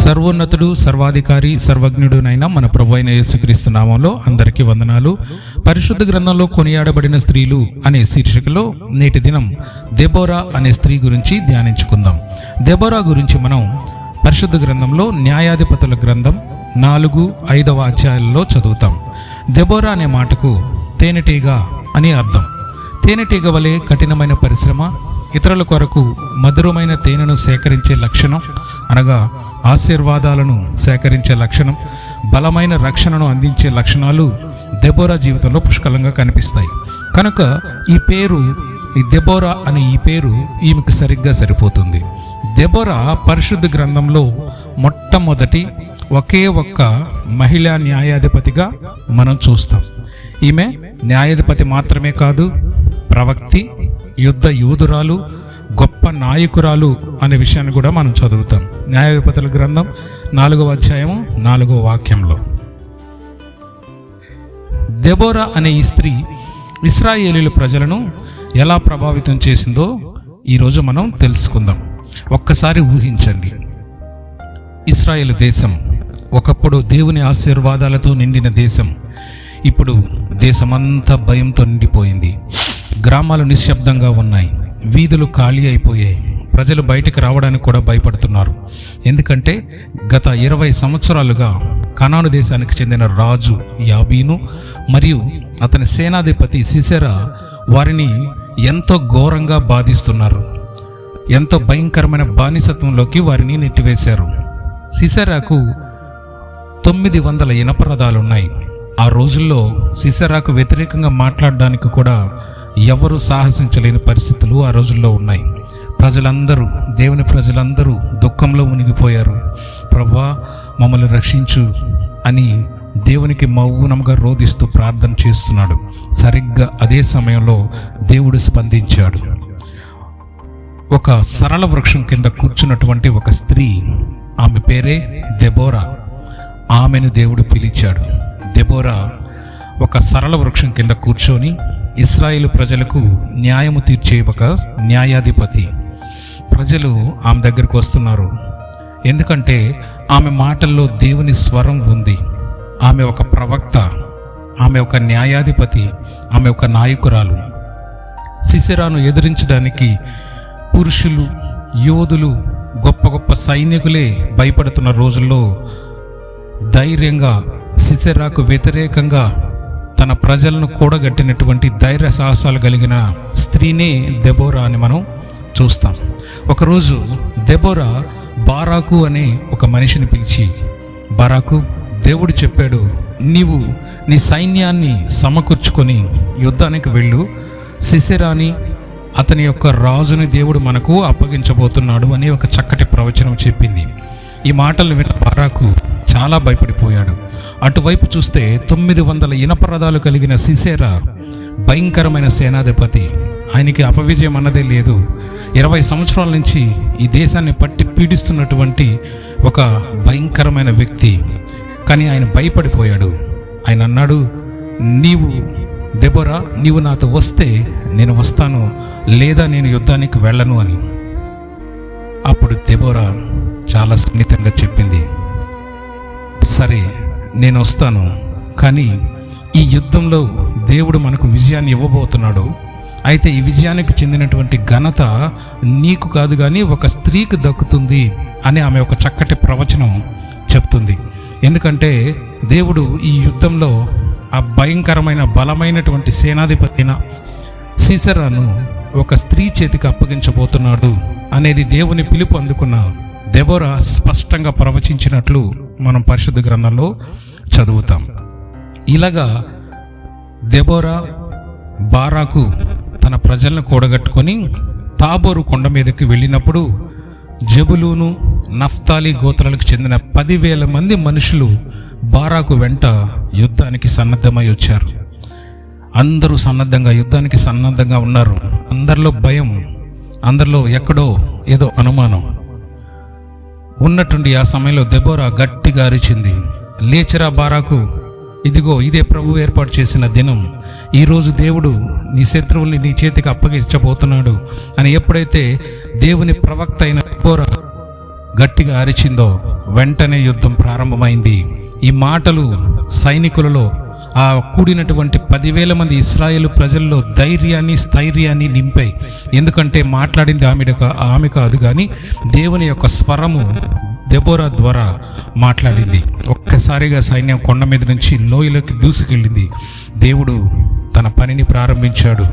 సర్వోన్నతుడు, సర్వాధికారి, సర్వజ్ఞుడునైన మన ప్రభు అయిన యేసుక్రీస్తు నామంలో అందరికీ వందనాలు. పరిశుద్ధ గ్రంథంలో కొనియాడబడిన స్త్రీలు అనే శీర్షికలో నేటి దినం దెబోరా అనే స్త్రీ గురించి ధ్యానించుకుందాం. దెబోరా గురించి మనం పరిశుద్ధ గ్రంథంలో న్యాయాధిపతుల గ్రంథం 4-5 అధ్యాయాలలో చదువుతాం. దెబోరా అనే మాటకు తేనెటీగ అని అర్థం. తేనెటీగ వలె కఠినమైన పరిశ్రమ, ఇతరుల కొరకు మధురమైన తేనెను సేకరించే లక్షణం, అనగా ఆశీర్వాదాలను సేకరించే లక్షణం, బలమైన రక్షణను అందించే లక్షణాలు దెబోరా జీవితంలో పుష్కలంగా కనిపిస్తాయి. కనుక ఈ దెబోరా అనే ఈ పేరు ఈమెకు సరిగ్గా సరిపోతుంది. దెబోరా పరిశుద్ధ గ్రంథంలో మొట్టమొదటి ఒకే ఒక్క మహిళా న్యాయాధిపతిగా మనం చూస్తాం. ఈమె న్యాయాధిపతి మాత్రమే కాదు, ప్రవక్తి, యుద్ధ యూదురాలు, గొప్ప నాయకురాలు అనే విషయాన్ని కూడా మనం చదువుతాం. న్యాయాధిపతుల గ్రంథం 4వ అధ్యాయం 4వ వాక్యంలో దెబోరా అనే ఈ స్త్రీ ఇశ్రాయేలీయుల ప్రజలను ఎలా ప్రభావితం చేసిందో ఈరోజు మనం తెలుసుకుందాం. ఒక్కసారి ఊహించండి, ఇశ్రాయేలు దేశం ఒకప్పుడు దేవుని ఆశీర్వాదాలతో నిండిన దేశం ఇప్పుడు దేశమంతా భయంతో నిండిపోయింది. గ్రామాలు నిశ్శబ్దంగా ఉన్నాయి, వీధులు ఖాళీ అయిపోయాయి, ప్రజలు బయటికి రావడానికి కూడా భయపడుతున్నారు. ఎందుకంటే గత 20 సంవత్సరాలుగా కనాను దేశానికి చెందిన రాజు యాబీను మరియు అతని సేనాధిపతి సిసెరా వారిని ఎంతో ఘోరంగా బాధిస్తున్నారు. ఎంతో భయంకరమైన బానిసత్వంలోకి వారిని నెట్టివేశారు. సిసెరాకు 900 ఇనప రథాలున్నాయి. ఆ రోజుల్లో సిసెరాకు వ్యతిరేకంగా మాట్లాడడానికి కూడా ఎవరు సాహసించలేని పరిస్థితులు ఆ రోజుల్లో ఉన్నాయి. దేవుని ప్రజలందరూ దుఃఖంలో మునిగిపోయారు. ప్రభువా, మమ్మల్ని రక్షించు అని దేవునికి మౌనంగా రోధిస్తూ ప్రార్థన చేస్తున్నాడు. సరిగ్గా అదే సమయంలో దేవుడు స్పందించాడు. ఒక సరళ వృక్షం కింద కూర్చున్నటువంటి ఒక స్త్రీ, ఆమె పేరే దెబోరా. ఆమెను దేవుడు పిలిచాడు. దెబోరా ఒక సరళ వృక్షం కింద కూర్చొని ఇశ్రాయేలు ప్రజలకు న్యాయము తీర్చే ఒక న్యాయాధిపతి. ప్రజలు ఆమె దగ్గరికి వస్తున్నారు, ఎందుకంటే ఆమె మాటల్లో దేవుని స్వరం ఉంది. ఆమె ఒక ప్రవక్త, ఆమె ఒక న్యాయాధిపతి, ఆమె ఒక నాయకురాలు. సిసెరాను ఎదిరించడానికి పురుషులు, యోధులు, గొప్ప గొప్ప సైనికులే భయపడుతున్న రోజుల్లో ధైర్యంగా సిసెరాకు వ్యతిరేకంగా తన ప్రజలను కూడగట్టినటువంటి ధైర్య సాహసాలు కలిగిన స్త్రీనే దెబోరా అని మనం చూస్తాం. ఒకరోజు దెబోరా బారాకు అనే ఒక మనిషిని పిలిచి, బారాకు, దేవుడు చెప్పాడు, నీవు నీ సైన్యాన్ని సమకూర్చుకొని యుద్ధానికి వెళ్ళు, సిసెరాని అతని యొక్క రాజుని దేవుడు మనకు అప్పగించబోతున్నాడు అని ఒక చక్కటి ప్రవచనం చెప్పింది. ఈ మాటలు విన్న బారాకు చాలా భయపడిపోయాడు. అటువైపు చూస్తే 900 ఇనప రథాలు కలిగిన సిసెరా భయంకరమైన సేనాధిపతి. ఆయనకి అపవిజయం అన్నదే లేదు. 20 సంవత్సరాల నుంచి ఈ దేశాన్ని పట్టి పీడిస్తున్నటువంటి ఒక భయంకరమైన వ్యక్తి. కానీ ఆయన భయపడిపోయాడు. ఆయన అన్నాడు, దెబోరా, నీవు నాతో వస్తే నేను వస్తాను, లేదా నేను యుద్ధానికి వెళ్ళను అని. అప్పుడు దెబోరా చాలా సున్నితంగా చెప్పింది, సరే నేను వస్తాను, కానీ ఈ యుద్ధంలో దేవుడు మనకు విజయాన్ని ఇవ్వబోతున్నాడు. అయితే ఈ విజయానికి చెందినటువంటి ఘనత నీకు కాదు, కానీ ఒక స్త్రీకి దక్కుతుంది అని ఆమె ఒక చక్కటి ప్రవచనం చెప్తుంది. ఎందుకంటే దేవుడు ఈ యుద్ధంలో ఆ భయంకరమైన బలమైనటువంటి సేనాధిపతి సిసెరాను ఒక స్త్రీ చేతికి అప్పగించబోతున్నాడు అనేది దేవుని పిలుపు అందుకున్న దెబోరా స్పష్టంగా ప్రవచించినట్లు మనం పరిశుద్ధ గ్రంథంలో చదువుతాం. ఇలాగా దెబోరా బారాకు తన ప్రజలను కూడగట్టుకొని తాబోరు కొండ మీదకి వెళ్ళినప్పుడు జెబులూను, నఫ్తాలి గోత్రాలకు చెందిన 10,000 మంది మనుషులు బారాకు వెంట యుద్ధానికి సన్నద్ధమై వచ్చారు. అందరూ యుద్ధానికి సన్నద్ధంగా ఉన్నారు. అందరిలో భయం, అందరిలో ఎక్కడో ఏదో అనుమానం ఉన్నట్టుండి ఆ సమయంలో దెబోరా గట్టిగా అరిచింది, లేచిరా బారాకు, ఇదిగో ఇదే ప్రభు ఏర్పాటు చేసిన దినం, ఈరోజు దేవుడు నీ శత్రువుల్ని నీ చేతికి అప్పగించబోతున్నాడు అని ఎప్పుడైతే దేవుని ప్రవక్త అయిన దెబోరా గట్టిగా అరిచిందో వెంటనే యుద్ధం ప్రారంభమైంది. ఈ మాటలు సైనికులలో, ఆ కూడినటువంటి 10,000 మంది ఇశ్రాయేలు ప్రజల్లో ధైర్యాన్ని, స్థైర్యాన్ని నింపాయి. ఎందుకంటే మాట్లాడింది ఆమె కాదు, కానీ దేవుని యొక్క స్వరము దెబోరా ద్వారా మాట్లాడింది. ఒక్కసారిగా సైన్యం కొండ మీద నుంచి లోయలోకి దూసుకెళ్ళింది. దేవుడు తన పనిని ప్రారంభించాడు.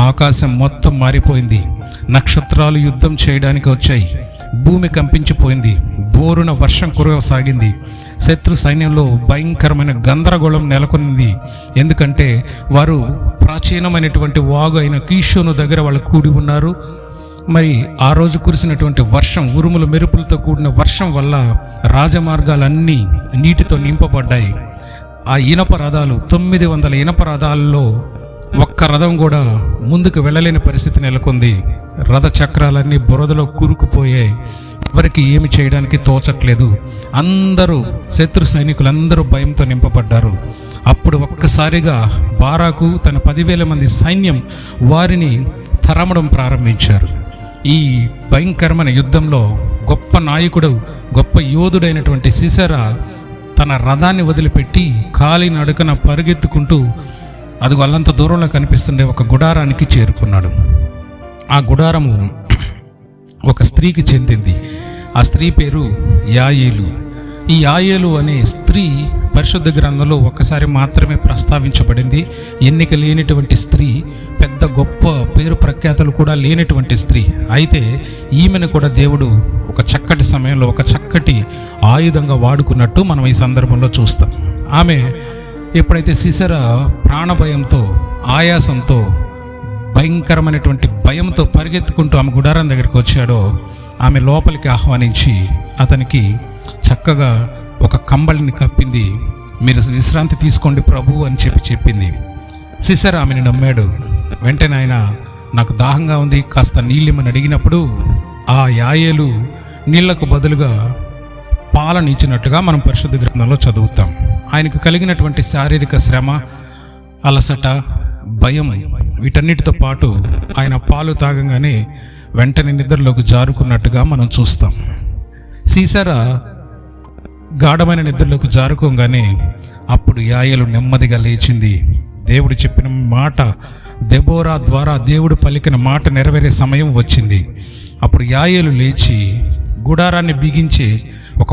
ఆకాశం మొత్తం మారిపోయింది. నక్షత్రాలు యుద్ధం చేయడానికి వచ్చాయి. భూమి కంపించిపోయింది. బోరున వర్షం కురవసాగింది. శత్రు సైన్యంలో భయంకరమైన గందరగోళం నెలకొంది. ఎందుకంటే వారు ప్రాచీనమైనటువంటి వాగు అయిన కీషోను దగ్గర వాళ్ళు కూడి ఉన్నారు. మరి ఆ రోజు కురిసినటువంటి వర్షం, ఉరుములు మెరుపులతో కూడిన వర్షం వల్ల రాజమార్గాలన్నీ నీటితో నింపబడ్డాయి. ఆ ఇనప రథాలు, 900 ఇనప రథాలలో ఒక్క రథం కూడా ముందుకు వెళ్ళలేని పరిస్థితి నెలకొంది. రథ చక్రాలన్నీ బురదలో కూరుకుపోయాయి. ఎవరికి ఏమి చేయడానికి తోచట్లేదు. అందరూ, శత్రు సైనికులందరూ భయంతో నింపబడ్డారు. అప్పుడు ఒక్కసారిగా బారాకు తన 10,000 మంది సైన్యం వారిని తరమడం ప్రారంభించారు. ఈ భయంకరమైన యుద్ధంలో గొప్ప నాయకుడు, గొప్ప యోధుడైనటువంటి సీసెరా తన రథాన్ని వదిలిపెట్టి కాలినడకన పరిగెత్తుకుంటూ అది వాళ్ళంత దూరంలో కనిపిస్తుండే ఒక గుడారానికి చేరుకున్నాడు. ఆ గుడారము ఒక స్త్రీకి చెందింది. ఆ స్త్రీ పేరు యాయేలు. ఈ యాయేలు అనే స్త్రీ పరిశుద్ధ గ్రంథంలో ఒక్కసారి మాత్రమే ప్రస్తావించబడింది. ఎన్నిక లేనిటువంటి స్త్రీ, పెద్ద గొప్ప పేరు ప్రఖ్యాతలు కూడా లేనటువంటి స్త్రీ. అయితే ఈమెను కూడా దేవుడు ఒక చక్కటి సమయంలో ఒక చక్కటి ఆయుధంగా వాడుకున్నట్టు మనం ఈ సందర్భంలో చూస్తాం. ఆమె ఎప్పుడైతే సీసెరా ప్రాణభయంతో, ఆయాసంతో, భయంకరమైనటువంటి భయంతో పరిగెత్తుకుంటూ ఆమె గుడారం దగ్గరికి వచ్చాడో, ఆమె లోపలికి ఆహ్వానించి అతనికి చక్కగా ఒక కంబళిని కప్పింది. మీరు విశ్రాంతి తీసుకోండి ప్రభు అని చెప్పింది. సీసెరా ఆమెను నమ్మాడు. వెంటనే ఆయన, నాకు దాహంగా ఉంది, కాస్త నీళ్ళిమ్మని అడిగినప్పుడు ఆ యాయేలు నీళ్లకు బదులుగా పాలను ఇచ్చినట్టుగా మనం పరిశుద్ధ గ్రంథంలో చదువుతాం. ఆయనకు కలిగినటువంటి శారీరక శ్రమ, అలసట, భయం, వీటన్నిటితో పాటు ఆయన పాలు తాగంగానే వెంటనే నిద్రలోకి జారుకున్నట్టుగా మనం చూస్తాం. సీసెరా గాఢమైన నిద్రలోకి జారుకోగానే అప్పుడు యాయేలు నెమ్మదిగా లేచింది. దేవుడు చెప్పిన మాట, దెబోరా ద్వారా దేవుడు పలికిన మాట నెరవేరే సమయం వచ్చింది. అప్పుడు యాయేలు లేచి గుడారాన్ని బిగించి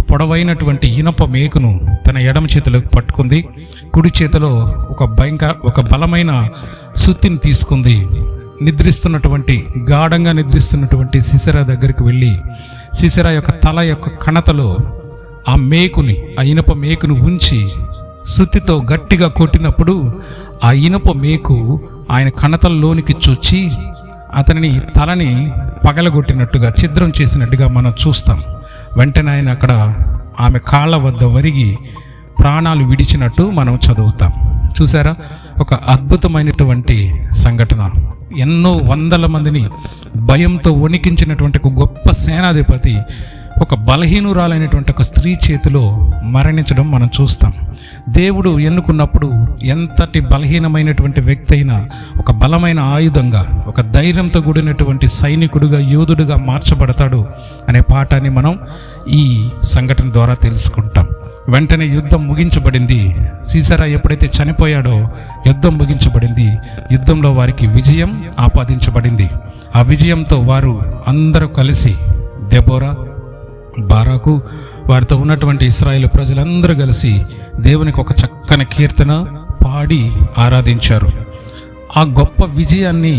పొడవైనటువంటి ఇనప మేకును తన ఎడమ చేతిలోకి పట్టుకుంది. కుడి చేతిలో ఒక బలమైన సుత్తిని తీసుకుంది. గాఢంగా నిద్రిస్తున్నటువంటి సీసెరా దగ్గరికి వెళ్ళి సీసెరా యొక్క తల యొక్క కణతలో ఆ ఇనప మేకును ఉంచి సుత్తితో గట్టిగా కొట్టినప్పుడు ఆ ఇనప మేకు ఆయన కణతల్లోనికి చొచ్చి అతని తలని పగలగొట్టినట్టుగా, ఛిద్రం చేసినట్టుగా మనం చూస్తాం. వెంటనే ఆయన అక్కడ ఆమె కాళ్ళ వద్ద వరిగి ప్రాణాలు విడిచినట్టు మనం చదువుతాం. చూసారా, ఒక అద్భుతమైనటువంటి సంఘటన. ఎన్నో వందల మందిని భయంతో వణికించినటువంటి ఒక గొప్ప సేనాధిపతి ఒక బలహీనురాలైనటువంటి ఒక స్త్రీ చేతిలో మరణించడం మనం చూస్తాం. దేవుడు ఎన్నుకున్నప్పుడు ఎంతటి బలహీనమైనటువంటి వ్యక్తి అయినా ఒక బలమైన ఆయుధంగా, ఒక ధైర్యంతో కూడినటువంటి సైనికుడుగా, యోధుడుగా మార్చబడతాడు అనే పాఠాన్ని మనం ఈ సంఘటన ద్వారా తెలుసుకుంటాం. వెంటనే యుద్ధం ముగించబడింది. సీసెరా ఎప్పుడైతే చనిపోయాడో యుద్ధం ముగించబడింది. యుద్ధంలో వారికి విజయం ఆపాదించబడింది. ఆ విజయంతో వారు అందరూ కలిసి, దెబోరా, బారాకు, వారితో ఉన్నటువంటి ఇశ్రాయేలు ప్రజలందరూ కలిసి దేవునికి ఒక చక్కని కీర్తన పాడి ఆరాధించారు. ఆ గొప్ప విజయాన్ని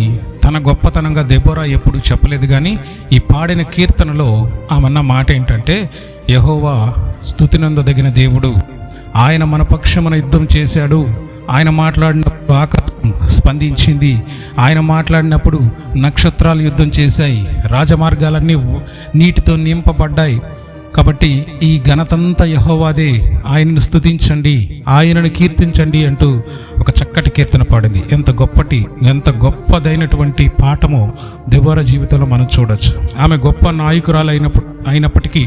తన గొప్పతనంగా దెబోరా ఎప్పుడు చెప్పలేదు. కానీ ఈ పాడిన కీర్తనలో ఆమన్న మాట ఏంటంటే, యెహోవా స్తుతినందదగిన దేవుడు, ఆయన మన పక్షమున యుద్ధం చేశాడు, ఆయన మాట్లాడినప్పుడు ఆకాశం స్పందించింది, ఆయన మాట్లాడినప్పుడు నక్షత్రాలు యుద్ధం చేశాయి, రాజమార్గాలన్నీ నీటితో నింపబడ్డాయి. కాబట్టి ఈ ఘనతంతా యెహోవాదే, ఆయనను స్తుతించండి, ఆయనను కీర్తించండి అంటూ ఒక చక్కటి కీర్తన పాడింది. ఎంత గొప్పదైనటువంటి పాఠమో దెబోరా జీవితంలో మనం చూడొచ్చు. ఆమె గొప్ప నాయకురాలు అయినప్పటికీ,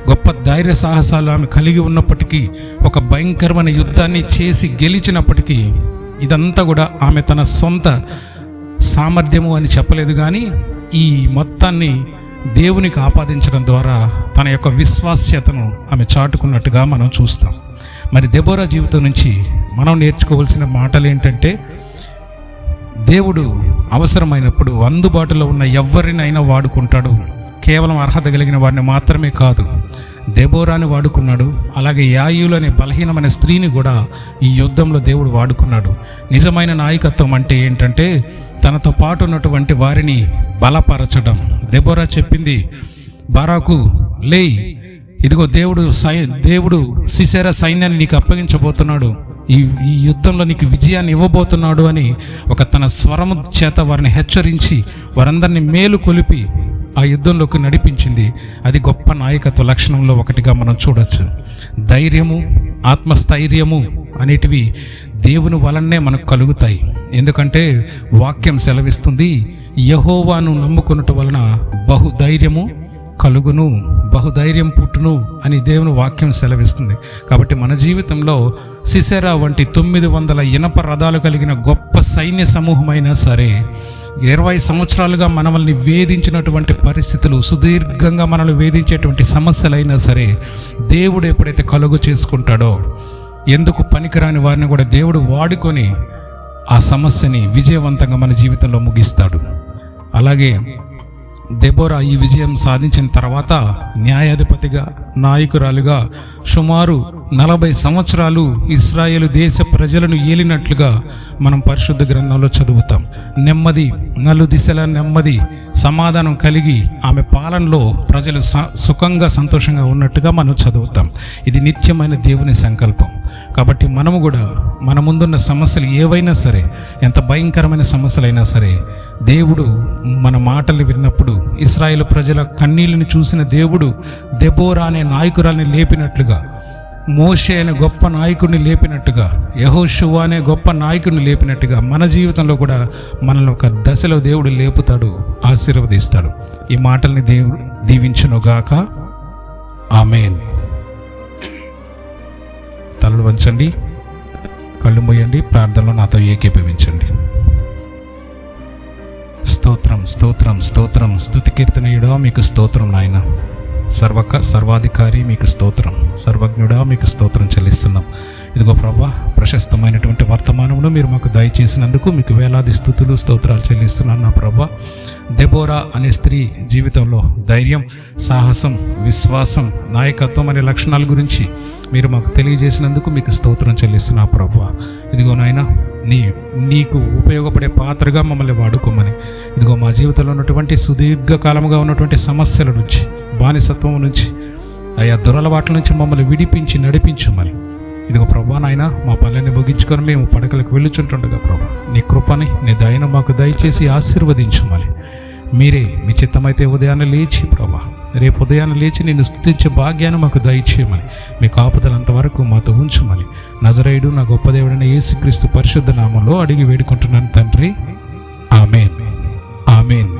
గొప్ప ధైర్య సాహసాలు ఆమె కలిగి ఉన్నప్పటికీ, ఒక భయంకరమైన యుద్ధాన్ని చేసి గెలిచినప్పటికీ, ఇదంతా కూడా ఆమె తన సొంత సామర్థ్యము అని చెప్పలేదు. కానీ ఈ మొత్తాన్ని దేవునికి ఆపాదించడం ద్వారా తన యొక్క విశ్వాస్యతను ఆమె చాటుకున్నట్టుగా మనం చూస్తాం. మరి దెబోరా జీవితం నుంచి మనం నేర్చుకోవాల్సిన మాటలు ఏంటంటే, దేవుడు అవసరమైనప్పుడు అందుబాటులో ఉన్న ఎవరినైనా వాడుకుంటాడు. కేవలం అర్హత కలిగిన వారిని మాత్రమే కాదు, దెబోరాని వాడుకున్నాడు. అలాగే యాయూలు అనే బలహీనమైన స్త్రీని కూడా ఈ యుద్ధంలో దేవుడు వాడుకున్నాడు. నిజమైన నాయకత్వం అంటే ఏంటంటే, తనతో పాటు ఉన్నటువంటి వారిని బలపరచడం. దెబోరా చెప్పింది, బారాకు లేయ్, ఇదిగో దేవుడు సిసెరా సైన్యాన్ని నీకు అప్పగించబోతున్నాడు, ఈ యుద్ధంలో నీకు విజయాన్ని ఇవ్వబోతున్నాడు అని తన స్వరము చేత వారిని హెచ్చరించి వారందరినీ మేలు కొలిపి ఆ యుద్ధంలోకి నడిపించింది. అది గొప్ప నాయకత్వ లక్షణంలో ఒకటిగా మనం చూడొచ్చు. ధైర్యము, ఆత్మస్థైర్యము అనేటివి దేవుని వలనే మనకు కలుగుతాయి. ఎందుకంటే వాక్యం సెలవిస్తుంది, యెహోవాను నమ్ముకున్నట్టు వలన బహుధైర్యము కలుగును, బహుధైర్యం పుట్టును అని దేవుని వాక్యం సెలవిస్తుంది. కాబట్టి మన జీవితంలో సిసెరా వంటి 900 ఇనప రథాలు కలిగిన గొప్ప సైన్య సమూహమైనా సరే, 20 సంవత్సరాలుగా మనల్ని వేధించినటువంటి పరిస్థితులు, సుదీర్ఘంగా మనల్ని వేధించేటువంటి సమస్యలైనా సరే, దేవుడు ఎప్పుడైతే కలుగు చేసుకుంటాడో, ఎందుకు పనికిరాని వారిని కూడా దేవుడు వాడుకొని ఆ సమస్యని విజయవంతంగా మన జీవితంలో ముగిస్తాడు. అలాగే దెబోరా ఈ విజయం సాధించిన తర్వాత న్యాయాధిపతిగా, నాయకురాలుగా సుమారు 40 సంవత్సరాలు ఇశ్రాయేలు దేశ ప్రజలను ఏలినట్లుగా మనం పరిశుద్ధ గ్రంథంలో చదువుతాం. నెమ్మది, నలుదిశల నెమ్మది, సమాధానం కలిగి ఆమె పాలనలో ప్రజలు సుఖంగా, సంతోషంగా ఉన్నట్టుగా మనం చదువుతాం. ఇది నిత్యమైన దేవుని సంకల్పం. కాబట్టి మనము కూడా మన ముందున్న సమస్యలు ఏవైనా సరే, ఎంత భయంకరమైన సమస్యలైనా సరే, దేవుడు మన మాటలు విన్నప్పుడు ఇశ్రాయేలు ప్రజల కన్నీళ్ళని చూసిన దేవుడు దెబోరా అనే నాయకురాల్ని లేపినట్లుగా, మోషే అనే గొప్ప నాయకుడిని లేపినట్టుగా, యెహోషువ అనే గొప్ప నాయకుడిని లేపినట్టుగా మన జీవితంలో కూడా మనల్ని ఒక దశలో దేవుడు లేపుతాడు, ఆశీర్వదిస్తాడు. ఈ మాటల్ని దేవుడు దీవించునుగాక. ఆమేన్. తలలు వంచండి, కళ్ళు మూయండి, ప్రార్థనలో నాతో ఏకీభవించండి. స్తోత్రం, స్తోత్రం, స్తోత్రం. స్తుతి కీర్తనీయుడా మీకు స్తోత్రం నాయన. సర్వాధికారి మీకు స్తోత్రం. సర్వజ్ఞుడా మీకు స్తోత్రం చెల్లిస్తున్నాం. ఇదిగో ప్రభా, ప్రశస్తమైనటువంటి వర్తమానమును మీరు మాకు దయచేసినందుకు మీకు వేలాది స్తుతులు, స్తోత్రాలు చెల్లిస్తున్నాను నా ప్రభా. దెబోరా అనే స్త్రీ జీవితంలో ధైర్యం, సాహసం, విశ్వాసం, నాయకత్వం అనే లక్షణాల గురించి మీరు మాకు తెలియజేసినందుకు మీకు స్తోత్రం చెల్లిస్తున్నా ప్రభా. ఇదిగో నాయన, నీకు ఉపయోగపడే పాత్రగా మమ్మల్ని వాడుకోమని, ఇదిగో మా జీవితంలో ఉన్నటువంటి సుదీర్ఘకాలముగా ఉన్నటువంటి సమస్యల నుంచి, బానిసత్వం నుంచి, ఆయా దురలవాట్ల నుంచి మమ్మల్ని విడిపించి నడిపించమని, ఇదిగో ప్రభా నాయన, మా పనులని ముగించుకొని మేము పడకలకు వెళ్ళుచుంటుండగా ప్రభా, నీ కృపని, నీ దయను మాకు దయచేసి ఆశీర్వదించమని, మీరే మీ చిత్తమైతే ఉదయాన్నే లేచి ప్రభా, రేపు ఉదయాన్నే లేచి నిన్ను స్తుతించే భాగ్యాన్ని మాకు దయచేయమని, మీ కాపుదలంతవరకు మాతో ఉంచుమని, నజరేయుడు నా గొప్ప దేవుడైన యేసుక్రీస్తు పరిశుద్ధ నామంలో అడిగి వేడుకుంటున్నాను తండ్రి. ఆమేన్, ఆమేన్.